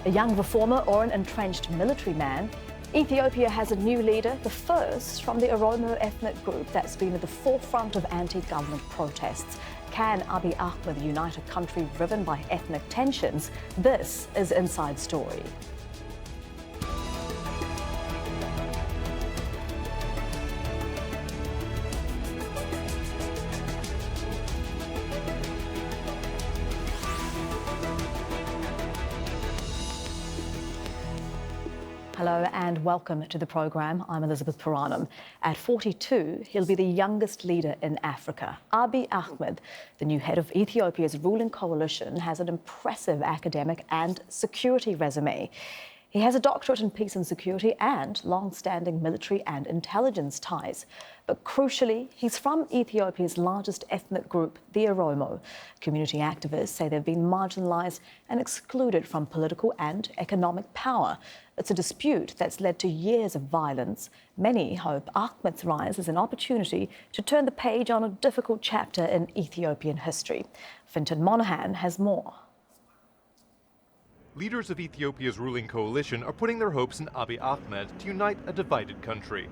A young reformer or an entrenched military man? Ethiopia has a new leader, the first from the Oromo ethnic group that's been at the forefront of anti-government protests. Can Abiy Ahmed unite a country riven by ethnic tensions? This is Inside Story. Hello and welcome to the program. I'm Elizabeth Puranam. At 42, he'll be the youngest leader in Africa. Abiy Ahmed, the new head of Ethiopia's ruling coalition, has an impressive academic and security resume. He has a doctorate in peace and security and long-standing military and intelligence ties. But crucially, he's from Ethiopia's largest ethnic group, the Oromo. Community activists say they've been marginalised and excluded from political and economic power. It's a dispute that's led to years of violence. Many hope Ahmed's rise is an opportunity to turn the page on a difficult chapter in Ethiopian history. Fintan Monaghan has more. Leaders of Ethiopia's ruling coalition are putting their hopes in Abiy Ahmed to unite a divided country.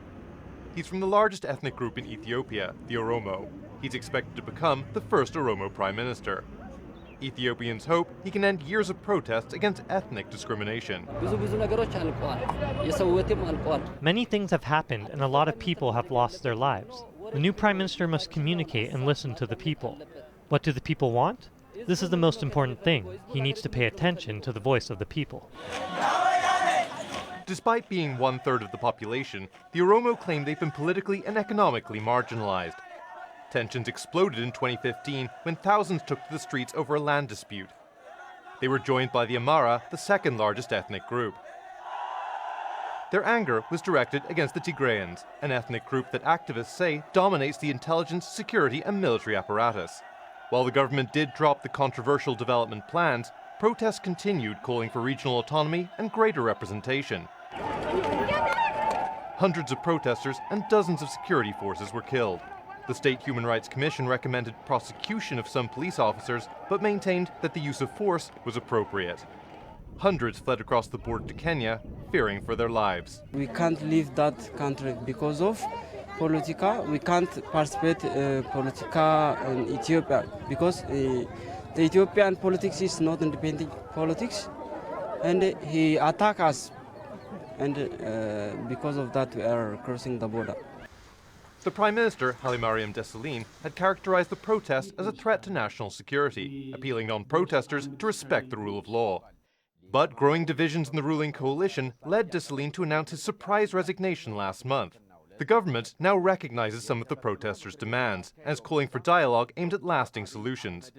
He's from the largest ethnic group in Ethiopia, the Oromo. He's expected to become the first Oromo prime minister. Ethiopians hope he can end years of protests against ethnic discrimination. Many things have happened and a lot of people have lost their lives. The new prime minister must communicate and listen to the people. What do the people want? This is the most important thing. He needs to pay attention to the voice of the people. Despite being one-third of the population, the Oromo claim they've been politically and economically marginalized. Tensions exploded in 2015 when thousands took to the streets over a land dispute. They were joined by the Amhara, the second largest ethnic group. Their anger was directed against the Tigrayans, an ethnic group that activists say dominates the intelligence, security and military apparatus. While the government did drop the controversial development plans, protests continued, calling for regional autonomy and greater representation. Hundreds of protesters and dozens of security forces were killed. The State Human Rights Commission recommended prosecution of some police officers, but maintained that the use of force was appropriate. Hundreds fled across the border to Kenya, fearing for their lives. We can't leave that country because of Politica. We can't participate Politica in Ethiopia because the Ethiopian politics is not independent politics, and he attack us, and because of that we are crossing the border. The Prime Minister, Hailemariam Desalegn, had characterized the protest as a threat to national security, appealing on protesters to respect the rule of law. But growing divisions in the ruling coalition led Desalegn to announce his surprise resignation last month. The government now recognizes some of the protesters' demands and is calling for dialogue aimed at lasting solutions.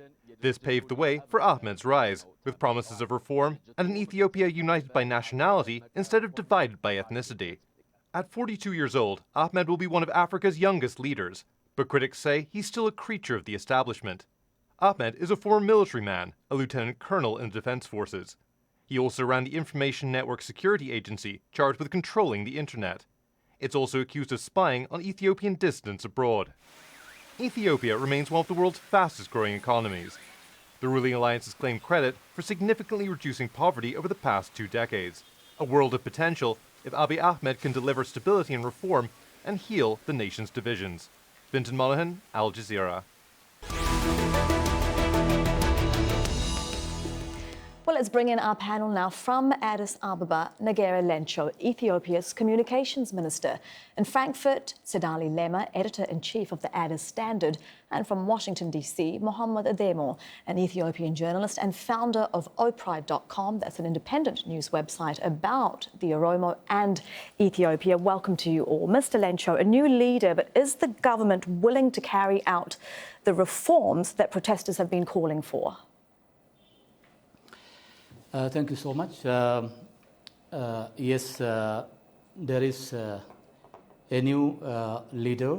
This paved the way for Ahmed's rise, with promises of reform and an Ethiopia united by nationality instead of divided by ethnicity. At 42 years old, Ahmed will be one of Africa's youngest leaders, but critics say he's still a creature of the establishment. Ahmed is a former military man, a lieutenant colonel in the defense forces. He also ran the Information Network Security Agency, charged with controlling the internet. It's also accused of spying on Ethiopian dissidents abroad. Ethiopia remains one of the world's fastest growing economies. The ruling alliance has claimed credit for significantly reducing poverty over the past 2 decades. A world of potential if Abiy Ahmed can deliver stability and reform and heal the nation's divisions. Fintan Monaghan, Al Jazeera. Well, let's bring in our panel now from Addis Ababa, Negeri Lencho, Ethiopia's communications minister. In Frankfurt, Tsedale Lemma, editor-in-chief of the Addis Standard. And from Washington, D.C., Mohammed Ademo, an Ethiopian journalist and founder of opride.com. That's an independent news website about the Oromo and Ethiopia. Welcome to you all. Mr. Lencho, a new leader, but is the government willing to carry out the reforms that protesters have been calling for? Thank you so much. Yes, there is a new leader,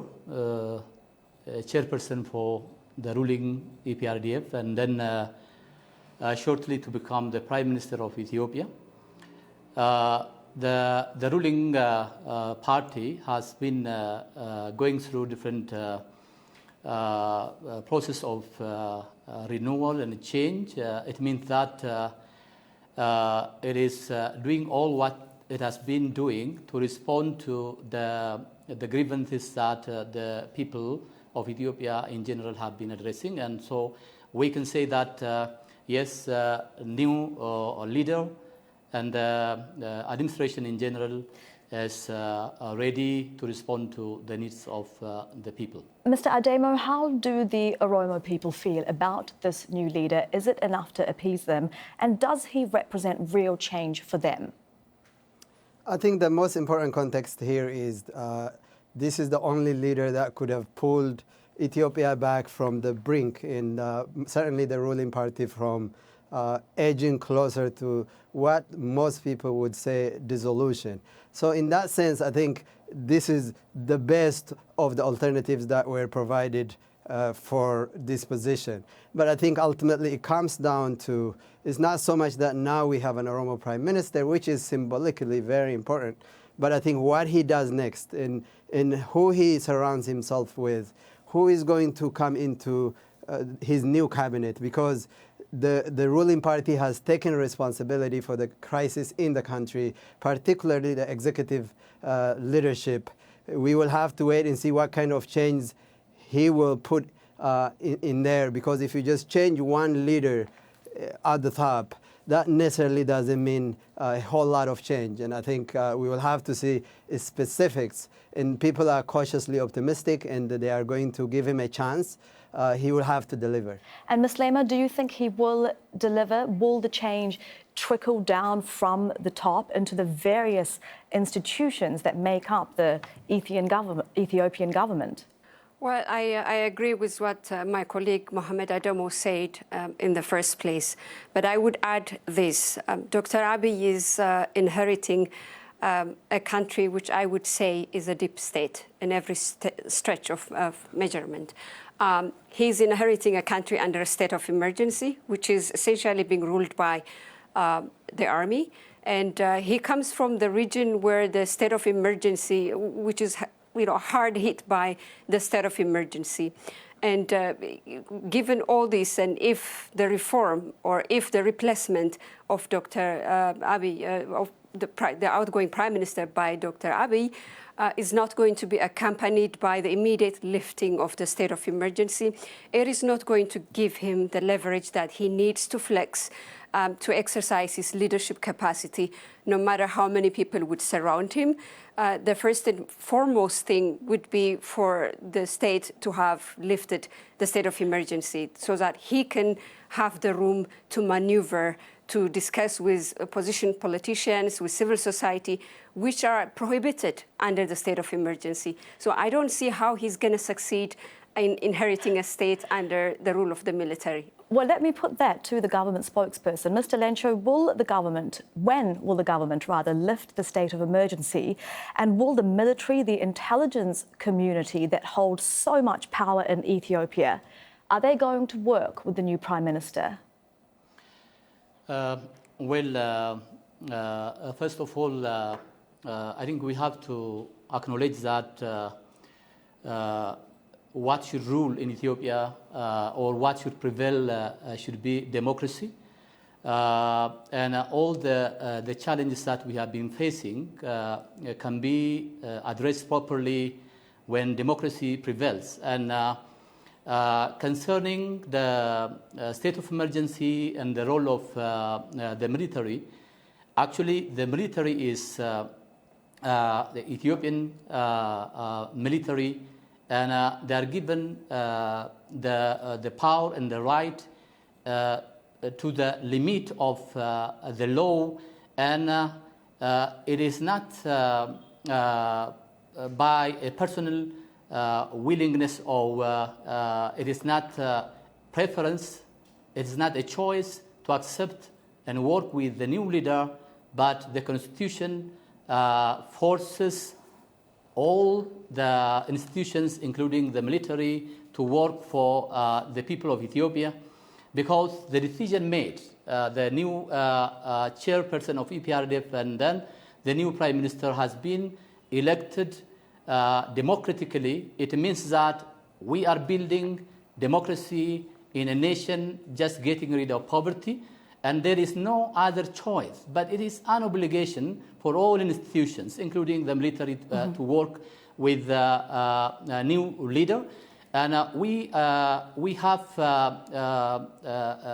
chairperson for the ruling EPRDF, and then shortly to become the Prime Minister of Ethiopia. The ruling party has been going through different process of renewal and change. It means that it is doing all what it has been doing to respond to the grievances that the people of Ethiopia in general have been addressing. And so we can say that, yes, new leader and the administration in general is ready to respond to the needs of the people. Mr. Ademo, how do the Oromo people feel about this new leader? Is it enough to appease them? And does he represent real change for them? I think the most important context here is this is the only leader that could have pulled Ethiopia back from the brink, and certainly the ruling party from edging closer to what most people would say dissolution. So in that sense, I think this is the best of the alternatives that were provided for this position. But I think ultimately it comes down to, it's not so much that now we have an Oromo prime minister, which is symbolically very important, but I think what he does next and who he surrounds himself with, who is going to come into his new cabinet, because the ruling party has taken responsibility for the crisis in the country, particularly the executive leadership. We will have to wait and see what kind of change he will put in there, because if you just change one leader at the top, that necessarily doesn't mean a whole lot of change. And I think we will have to see specifics. And people are cautiously optimistic, and they are going to give him a chance. He will have to deliver. And Ms. Lemma, do you think he will deliver? Will the change trickle down from the top into the various institutions that make up the Ethiopian government? Well, I agree with what my colleague Mohamed Ademo said in the first place. But I would add this. Dr. Abiy is inheriting a country which I would say is a deep state in every stretch of measurement. He's inheriting a country under a state of emergency, which is essentially being ruled by the army. And he comes from the region where the state of emergency, which is hard hit by the state of emergency. And given all this, and if the reform or if the replacement of Dr. Abiy, of the outgoing prime minister by Dr. Abiy, is not going to be accompanied by the immediate lifting of the state of emergency, it is not going to give him the leverage that he needs to flex to exercise his leadership capacity, no matter how many people would surround him. The first and foremost thing would be for the state to have lifted the state of emergency so that he can have the room to maneuver, to discuss with opposition politicians, with civil society, which are prohibited under the state of emergency. So I don't see how he's going to succeed in inheriting a state under the rule of the military. Well, let me put that to the government spokesperson. Mr. Lencho, when will the government lift the state of emergency? And will the military, the intelligence community that holds so much power in Ethiopia, are they going to work with the new prime minister? First of all, I think we have to acknowledge that what should rule in Ethiopia or what should prevail should be democracy. And all the challenges that we have been facing can be addressed properly when democracy prevails. And concerning the state of emergency and the role of the military, actually the military is the Ethiopian military, and they are given the power and the right to the limit of the law, and it is not by a personal willingness, or it is not preference, it is not a choice to accept and work with the new leader, but the constitution forces all the institutions, including the military, to work for the people of Ethiopia, because the decision made, the new chairperson of EPRDF and then the new prime minister has been elected democratically. It means that we are building democracy in a nation, just getting rid of poverty. And there is no other choice, but it is an obligation for all institutions, including the military, to work with a new leader. And we have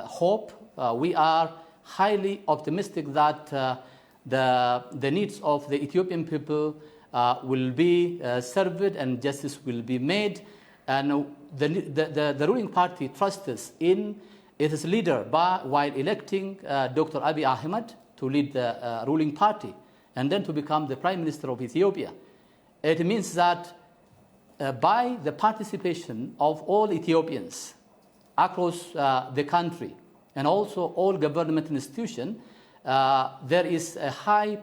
hope. We are highly optimistic that the needs of the Ethiopian people will be served and justice will be made. And the ruling party trusts in its leader while electing Dr. Abiy Ahmed to lead the ruling party and then to become the Prime Minister of Ethiopia. It means that by the participation of all Ethiopians across the country and also all government institutions, there is a high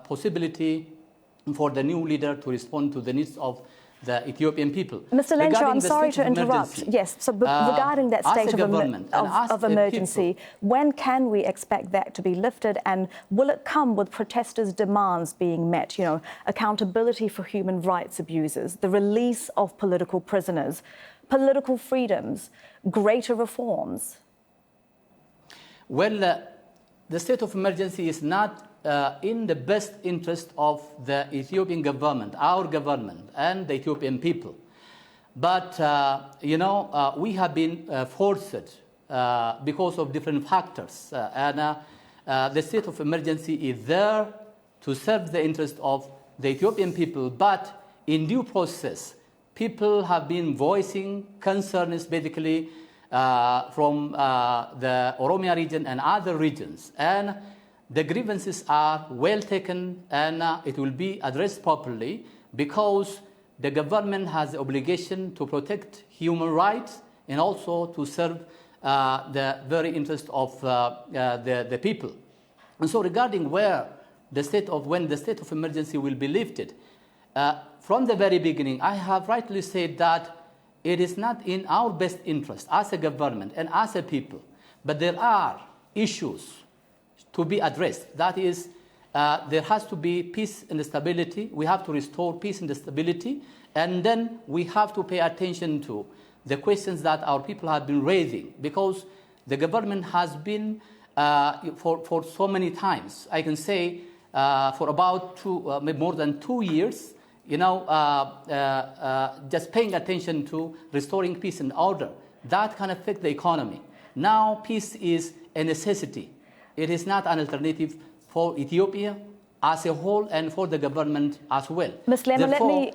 possibility for the new leader to respond to the needs of the Ethiopian people. Mr. Lencho, I'm sorry to interrupt. Yes, so regarding that state of emergency, when can we expect that to be lifted, and will it come with protesters' demands being met? You know, accountability for human rights abuses, the release of political prisoners, political freedoms, greater reforms? Well, the state of emergency is not in the best interest of the Ethiopian government, our government, and the Ethiopian people. But, we have been forced because of different factors. And the state of emergency is there to serve the interest of the Ethiopian people. But in due process, people have been voicing concerns basically from the Oromo region and other regions. And the grievances are well taken, and it will be addressed properly because the government has the obligation to protect human rights and also to serve the very interest of the people. And so regarding when the state of emergency will be lifted, from the very beginning, I have rightly said that it is not in our best interest as a government and as a people, but there are issues to be addressed. That is, there has to be peace and stability. We have to restore peace and stability. And then we have to pay attention to the questions that our people have been raising, because the government has been, for so many times, I can say, for about more than 2 years, just paying attention to restoring peace and order. That can affect the economy. Now, peace is a necessity. It is not an alternative for Ethiopia as a whole and for the government as well. Ms. Lemma, Therefore,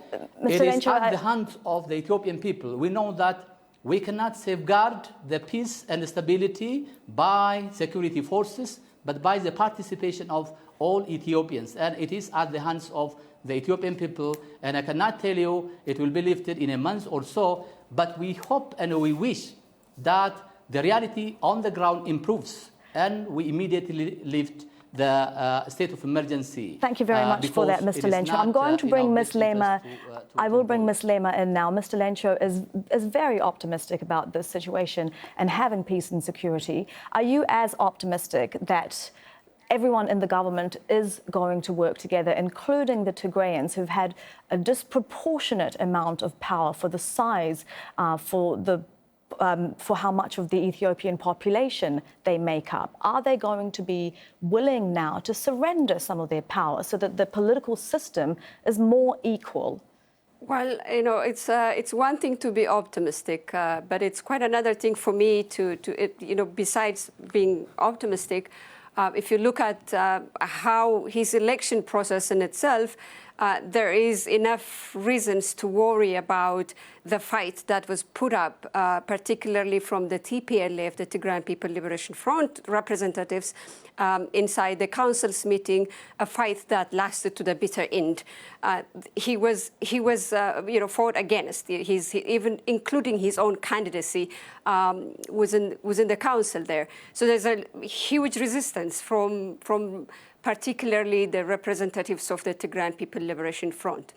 it is at the hands of the Ethiopian people. We know that we cannot safeguard the peace and stability by security forces, but by the participation of all Ethiopians. And it is at the hands of the Ethiopian people. And I cannot tell you it will be lifted in a month or so, but we hope and we wish that the reality on the ground improves and we immediately lift the state of emergency. Thank you very much for that, Mr. Lencho. I'm going to bring Ms. Lemma. I will bring Ms. Lemma in now. Mr. Lencho is very optimistic about this situation and having peace and security. Are you as optimistic that everyone in the government is going to work together, including the Tigrayans, who've had a disproportionate amount of power for the size, for how much of the Ethiopian population they make up? Are they going to be willing now to surrender some of their power so that the political system is more equal? Well, it's one thing to be optimistic, but it's quite another thing for me to besides being optimistic, if you look at how his election process in itself, there is enough reasons to worry about the fight that was put up, particularly from the TPLF, the Tigrayan People Liberation Front representatives, inside the council's meeting, a fight that lasted to the bitter end. He was fought against. Even including his own candidacy was in the council there. So there's a huge resistance from particularly the representatives of the Tigrayan People Liberation Front.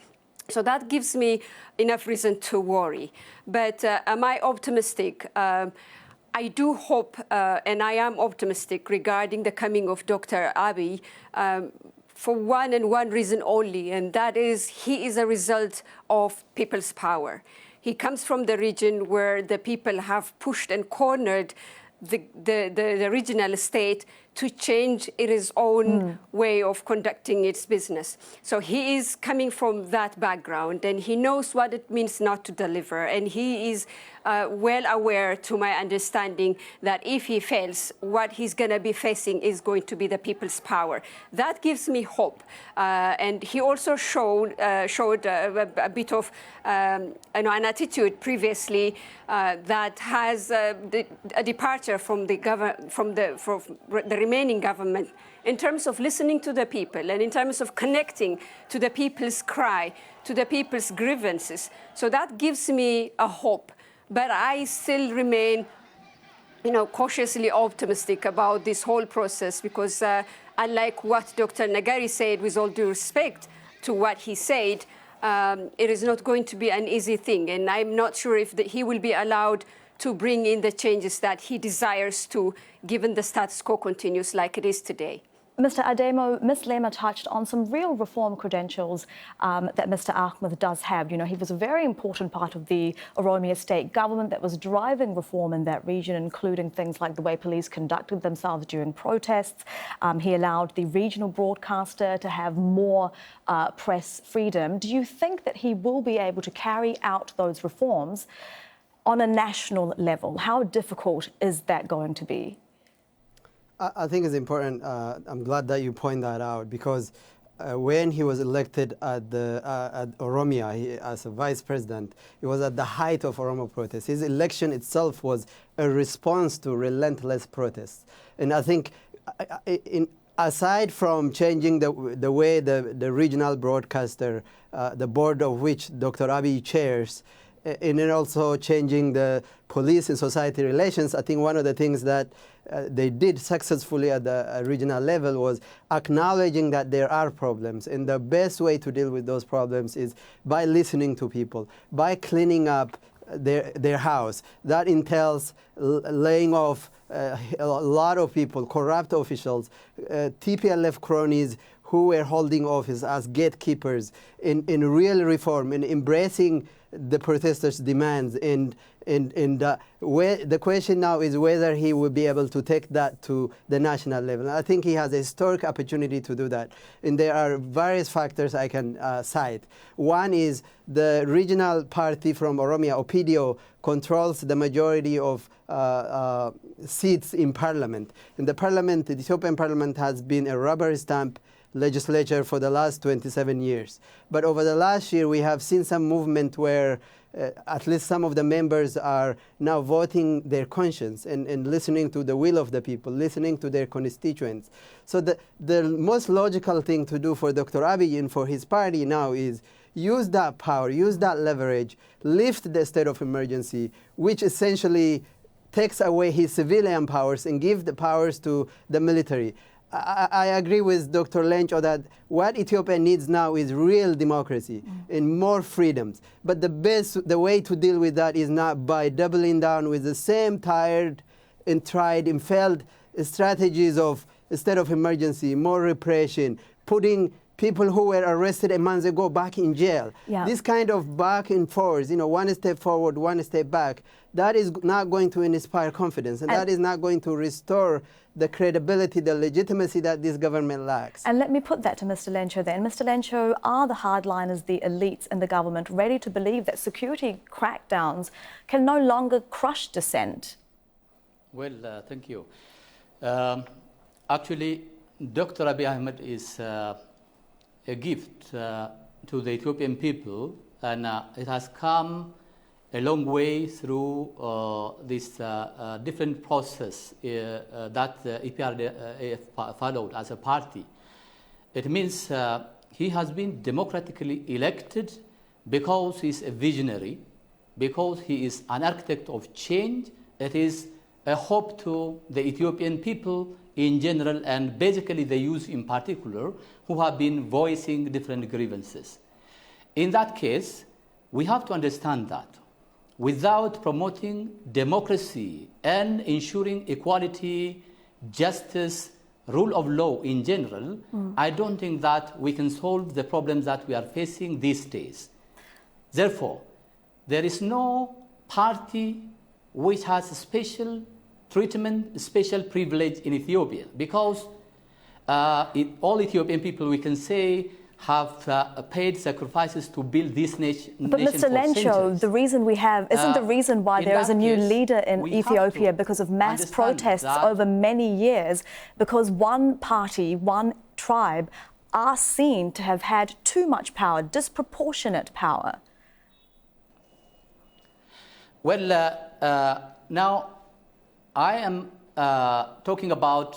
So that gives me enough reason to worry. But am I optimistic? I do hope, and I am optimistic regarding the coming of Dr. Abiy for one reason only, and that is he is a result of people's power. He comes from the region where the people have pushed and cornered the regional state to change its own way of conducting its business. So he is coming from that background, and he knows what it means not to deliver, and he is well aware, to my understanding, that if he fails, what he's going to be facing is going to be the people's power. That gives me hope. And he also showed a bit of an attitude previously that has a departure from the remaining government in terms of listening to the people and in terms of connecting to the people's cry, to the people's grievances. So that gives me a hope. But I still remain, cautiously optimistic about this whole process because unlike what Dr. Negeri said, with all due respect to what he said, it is not going to be an easy thing. And I'm not sure if he will be allowed to bring in the changes that he desires to, given the status quo continues like it is today. Mr. Ademo, Ms. Lemma touched on some real reform credentials that Mr. Ahmed does have. He was a very important part of the Oromo state government that was driving reform in that region, including things like the way police conducted themselves during protests. He allowed the regional broadcaster to have more press freedom. Do you think that he will be able to carry out those reforms on a national level? How difficult is that going to be? I think it's important. I'm glad that you point that out because when he was elected at Oromia as a vice president, it was at the height of Oromo protests. His election itself was a response to relentless protests. And I think aside from changing the way the regional broadcaster, the board of which Dr. Abiy chairs, and then also changing the police and society relations, I think one of the things that they did successfully at the regional level was acknowledging that there are problems. And the best way to deal with those problems is by listening to people, by cleaning up their house. That entails laying off a lot of people, corrupt officials, TPLF cronies who were holding office as gatekeepers in real reform, in embracing the protesters' demands. And the question now is whether he will be able to take that to the national level. I think he has a historic opportunity to do that. And there are various factors I can cite. One is the regional party from Oromia, OPDO, controls the majority of seats in parliament. In the parliament, the Ethiopian parliament has been a rubber stamp legislature for the last 27 years. But over the last year, we have seen some movement where at least some of the members are now voting their conscience and listening to the will of the people, listening to their constituents. So the most logical thing to do for Dr. Abiy and for his party now is use that power, use that leverage, lift the state of emergency, which essentially takes away his civilian powers and give the powers to the military. I agree with Dr. Lencho that what Ethiopia needs now is real democracy and more freedoms. But the way to deal with that is not by doubling down with the same tired and tried and failed strategies of a state of emergency, more repression, putting people who were arrested a month ago back in jail. Yeah. This kind of back and forth, one step forward, one step back, that is not going to inspire confidence, and that is not going to restore the credibility, the legitimacy that this government lacks. And let me put that to Mr. Lencho then. Mr. Lencho, are the hardliners, the elites in the government ready to believe that security crackdowns can no longer crush dissent? Well, thank you. Actually, Dr. Abiy Ahmed is a gift to the Ethiopian people, and it has come a long way through this different process that EPRDF followed as a party. It means he has been democratically elected because he's a visionary, because he is an architect of change. It is a hope to the Ethiopian people in general, and basically the youth in particular, who have been voicing different grievances. In that case, we have to understand that without promoting democracy and ensuring equality, justice, rule of law in general, I don't think that we can solve the problems that we are facing these days. Therefore, there is no party which has a special treatment, special privilege in Ethiopia, because all Ethiopian people, we can say, have paid sacrifices to build this nation. But Mr. Lencho, the reason we have, isn't the reason why there is a new leader in Ethiopia because of mass protests over many years, because one party, one tribe are seen to have had too much power, disproportionate power? Well, now I am talking about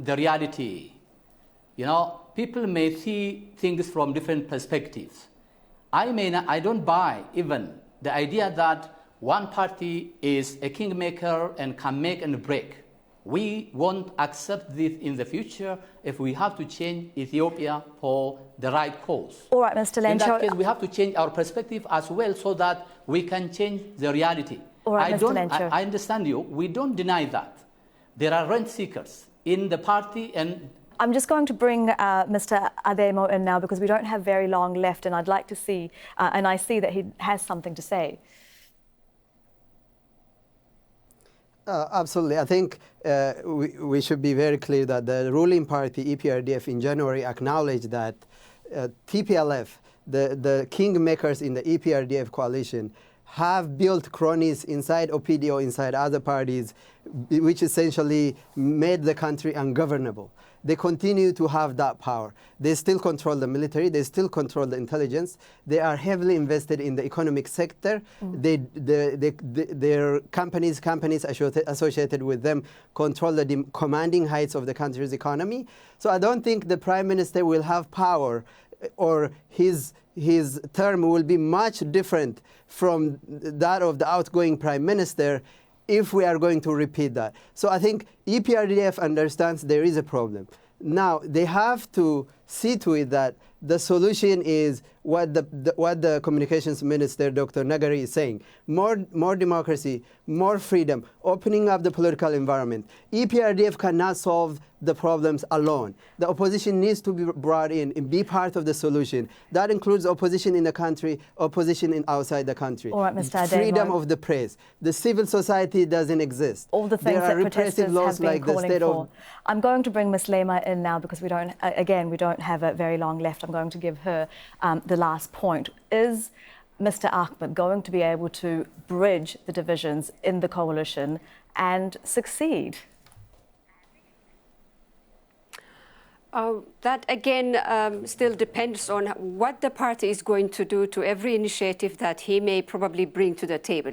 the reality. You know, people may see things from different perspectives. I don't buy even the idea that one party is a kingmaker and can make and break. We won't accept this in the future if we have to change Ethiopia for the right cause. All right, Mr. Lencho. In that case, we have to change our perspective as well so that we can change the reality. All right, Mr. Lencho. I understand you. We don't deny that. There are rent seekers in the party, and I'm just going to bring Mr. Ademo in now because we don't have very long left, and I'd like to see, and I see that he has something to say. Absolutely. I think we should be very clear that the ruling party, EPRDF, in January acknowledged that TPLF, the kingmakers in the EPRDF coalition, have built cronies inside OPDO, inside other parties, which essentially made the country ungovernable. They continue to have that power. They still control the military. They still control the intelligence. They are heavily invested in the economic sector. Their companies associated with them control the commanding heights of the country's economy. So I don't think the prime minister will have power, or his term will be much different from that of the outgoing prime minister if we are going to repeat that. So I think EPRDF understands there is a problem. Now, they have to see to it that the solution is what the communications minister, Dr. Negeri, is saying. More democracy, more freedom, opening up the political environment. EPRDF cannot solve the problems alone. The opposition needs to be brought in and be part of the solution. That includes opposition in the country, opposition outside the country. All right, Mr. Ademo. Freedom of the press. The civil society doesn't exist. All the things that protesters have been calling for. I'm going to bring Ms. Lemma in now because we don't have a very long left. I'm going to give her the last point. Is Mr. Ahmed going to be able to bridge the divisions in the coalition and succeed? That again still depends on what the party is going to do to every initiative that he may probably bring to the table.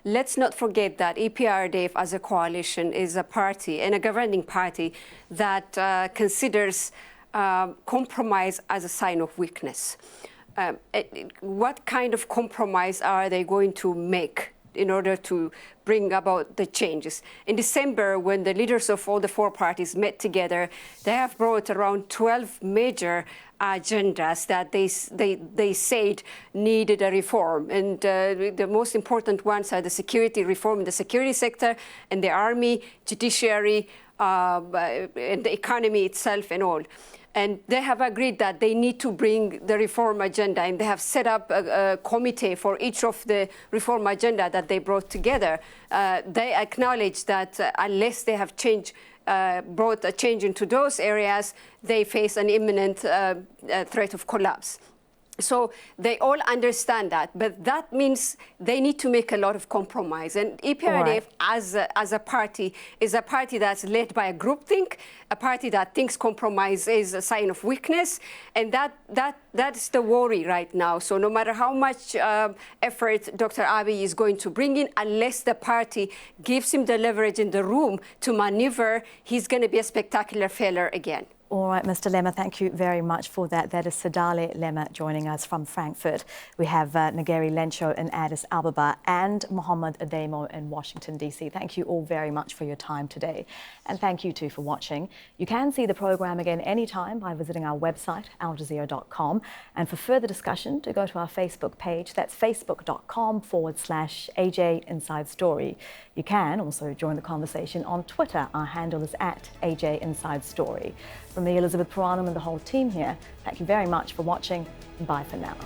Let's not forget that EPRDF as a coalition is a party and a governing party that considers compromise as a sign of weakness. What kind of compromise are they going to make in order to bring about the changes? In December, when the leaders of all the four parties met together, they have brought around 12 major agendas that they said needed a reform. And the most important ones are the security reform in the security sector and the army, judiciary, and the economy itself and all. And they have agreed that they need to bring the reform agenda, and they have set up a committee for each of the reform agenda that they brought together. They acknowledge that unless they have brought a change into those areas, they face an imminent threat of collapse. So they all understand that, but that means they need to make a lot of compromise. And EPRDF, as a party, is a party that's led by a groupthink, a party that thinks compromise is a sign of weakness, and that's the worry right now. So no matter how much effort Dr. Abiy is going to bring in, unless the party gives him the leverage in the room to maneuver, he's going to be a spectacular failure again. All right, Mr. Lemma, thank you very much for that. That is Tsedale Lemma joining us from Frankfurt. We have Negeri Lencho in Addis Ababa and Mohammed Ademo in Washington, D.C. Thank you all very much for your time today. And thank you too for watching. You can see the program again anytime by visiting our website, aljazeera.com. And for further discussion, to go to our Facebook page. That's facebook.com/AJ Inside Story. You can also join the conversation on Twitter. Our handle is @AJ Inside Story. From me, Elizabeth Puranam, and the whole team here, thank you very much for watching. Bye for now.